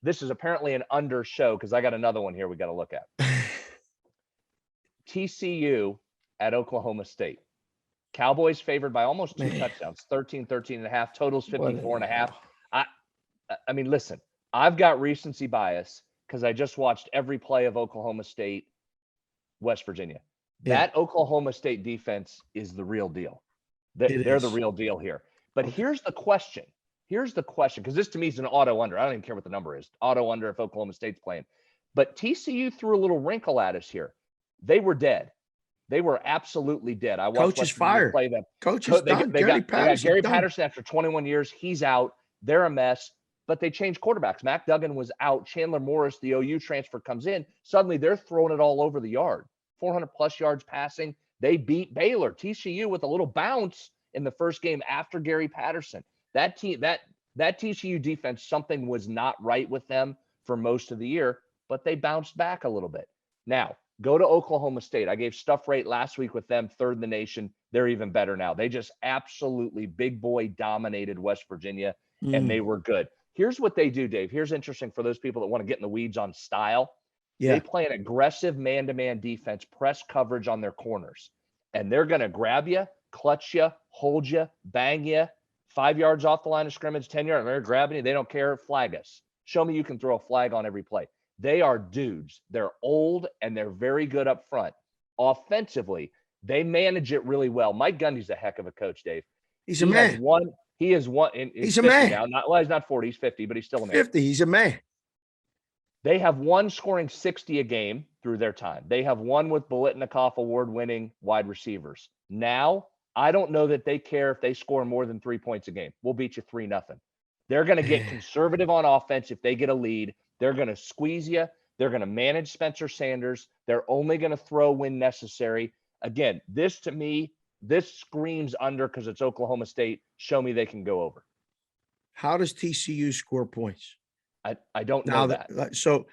This is apparently an under show because I got another one here we got to look at. TCU at Oklahoma State. Cowboys favored by almost 2 touchdowns, 13.5. Totals 54.5. I mean, listen, I've got recency bias because I just watched every play of Oklahoma State, West Virginia. That Oklahoma State defense is the real deal. They're the real deal here. But here's the question. Here's the question, because this to me is an auto under. I don't even care what the number is. Auto under if Oklahoma State's playing. But TCU threw a little wrinkle at us here. They were dead. They were absolutely dead. I watched Coach is fired. Play them. Coach is done. They got Gary Patterson after 21 years. He's out. They're a mess. But they changed quarterbacks. Mac Duggan was out. Chandler Morris, the OU transfer, comes in. Suddenly they're throwing it all over the yard. 400-plus yards passing. They beat Baylor. TCU with a little bounce in the first game after Gary Patterson. That TCU defense, something was not right with them for most of the year, but they bounced back a little bit. Now, go to Oklahoma State. I gave stuff rate last week with them, third in the nation. They're even better now. They just absolutely big boy dominated West Virginia, and they were good. Here's what they do, Dave. Here's interesting for those people that want to get in the weeds on style. Yeah. They play an aggressive man-to-man defense, press coverage on their corners, and they're going to grab you, clutch you, hold you, bang you, 5 yards off the line of scrimmage, 10 yards. They're grabbing you. They don't care. Flag us. Show me you can throw a flag on every play. They are dudes. They're old, and they're very good up front. Offensively, they manage it really well. Mike Gundy's a heck of a coach, Dave. He's a man. He is one. He's a man. Now. He's not 40. He's 50, but he's still a man. 50. He's a man. They have one scoring 60 a game through their time. They have one with Biletnikoff award-winning wide receivers. Now, I don't know that they care if they score more than 3 points a game. We'll beat you 3-0. They're going to get conservative on offense if they get a lead. They're going to squeeze you. They're going to manage Spencer Sanders. They're only going to throw when necessary. Again, this to me, this screams under because it's Oklahoma State. Show me they can go over. How does TCU score points? I don't know that. So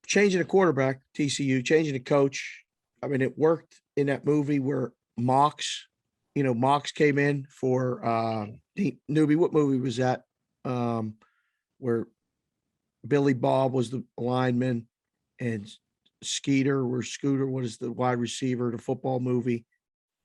changing the quarterback, TCU, changing the coach. I mean, it worked in that movie where Mox came in for newbie. What movie was that? Where Billy Bob was the lineman and Scooter was the wide receiver, the football movie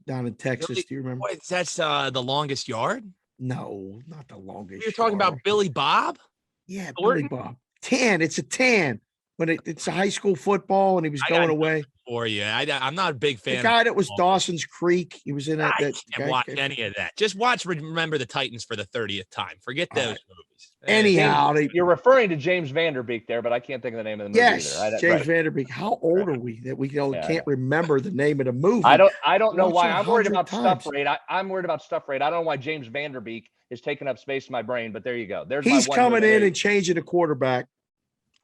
down in Texas. Do you remember? Wait, that's The Longest Yard? No, not The Longest You're talking about Billy Bob? Yeah, Billy Bob. Tan. It's a tan. When it's a high school football and he was going away. For you. I'm not a big fan. The guy that was Dawson's Creek. He was in that. I can't watch any of that. Just watch Remember the Titans for the 30th time. Forget those movies. Anyhow, you're referring to James Vanderbeek there, but I can't think of the name of the movie either. James Vanderbeek. How old are we that we can't remember the name of the movie? I don't know why. I'm worried about stuff rate. I'm worried about stuff rate. I don't know why James Vanderbeek is taking up space in my brain, but there you go. He's coming in and changing the quarterback,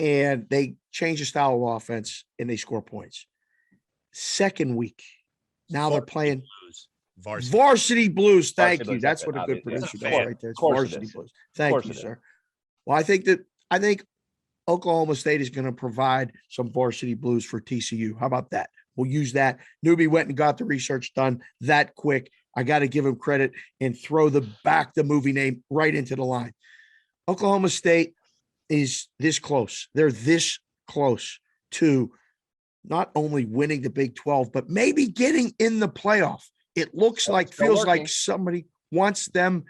and they change the style of offense, and they score points. Second week, now they're playing Varsity Blues. Thank you. That's what a good producer does right there. It's Varsity Blues. Thank you, sir. Well, I think Oklahoma State is going to provide some Varsity Blues for TCU. How about that? We'll use that. Newbie went and got the research done that quick. I got to give him credit and throw the movie name right into the line. Oklahoma State is this close. They're this close to not only winning the Big 12, but maybe getting in the playoff. It feels like somebody wants them,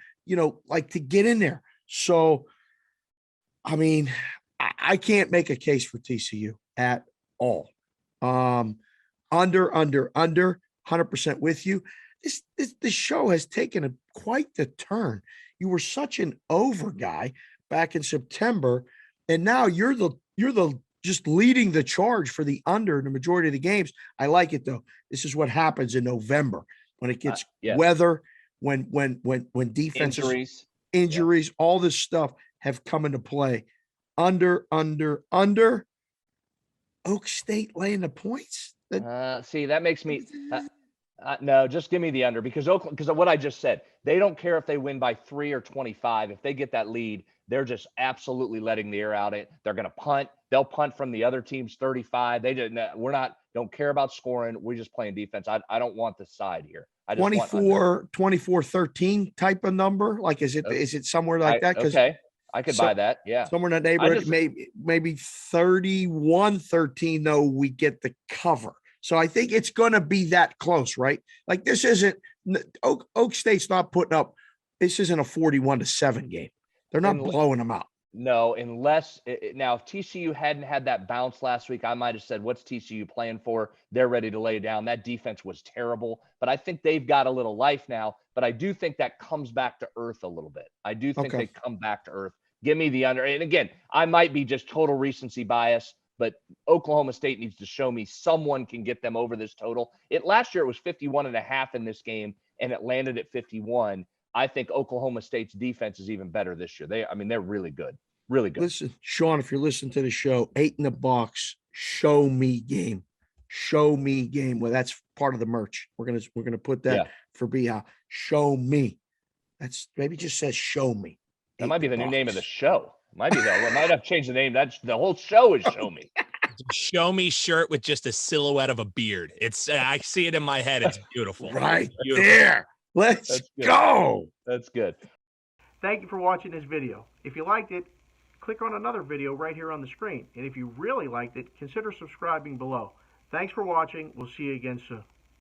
like to get in there. So, I mean, I can't make a case for TCU at all. Under, 100% with you. This show has taken quite the turn. You were such an over guy back in September, and now you're the just leading the charge for the under in the majority of the games. I like it though. This is what happens in November when it gets weather, when defenses, injuries, all this stuff have come into play. Under. Oak State laying the points. See, that makes me. No, just give me the under because of what I just said. They don't care if they win by 3 or 25. If they get that lead, they're just absolutely letting the air out. They're going to punt. They'll punt from the other team's 35. Don't care about scoring. We're just playing defense. I don't want the side here. I just 24-13 type of number. Like, is it somewhere like that? Okay. I could buy that. Yeah. Somewhere in that neighborhood, maybe 31-13, though, we get the cover. So I think it's going to be that close, right? Like this isn't Oak State's not putting up. This isn't a 41-7 game. They're not blowing them out. No, unless now if TCU hadn't had that bounce last week, I might have said, "What's TCU playing for?" They're ready to lay down. That defense was terrible, but I think they've got a little life now. But I do think that comes back to earth a little bit. I do think they come back to earth. Give me the under. And again, I might be just total recency bias, but Oklahoma State needs to show me someone can get them over this total. Last year it was 51.5 in this game, and it landed at 51. I think Oklahoma State's defense is even better this year. They're really good. Really good. Listen, Sean, if you're listening to the show, 8 in the box, show me game. Show me game. Well, that's part of the merch. We're gonna put that for Beha. Show me. That's maybe just says show me. That might be the new name of the show. Might have changed the name. That's the whole show is show me. Show me shirt with just a silhouette of a beard. It's I see it in my head. It's beautiful. Right beautiful. There. Let's go. That's good. Thank you for watching this video. If you liked it, click on another video right here on the screen. And if you really liked it, consider subscribing below. Thanks for watching. We'll see you again soon.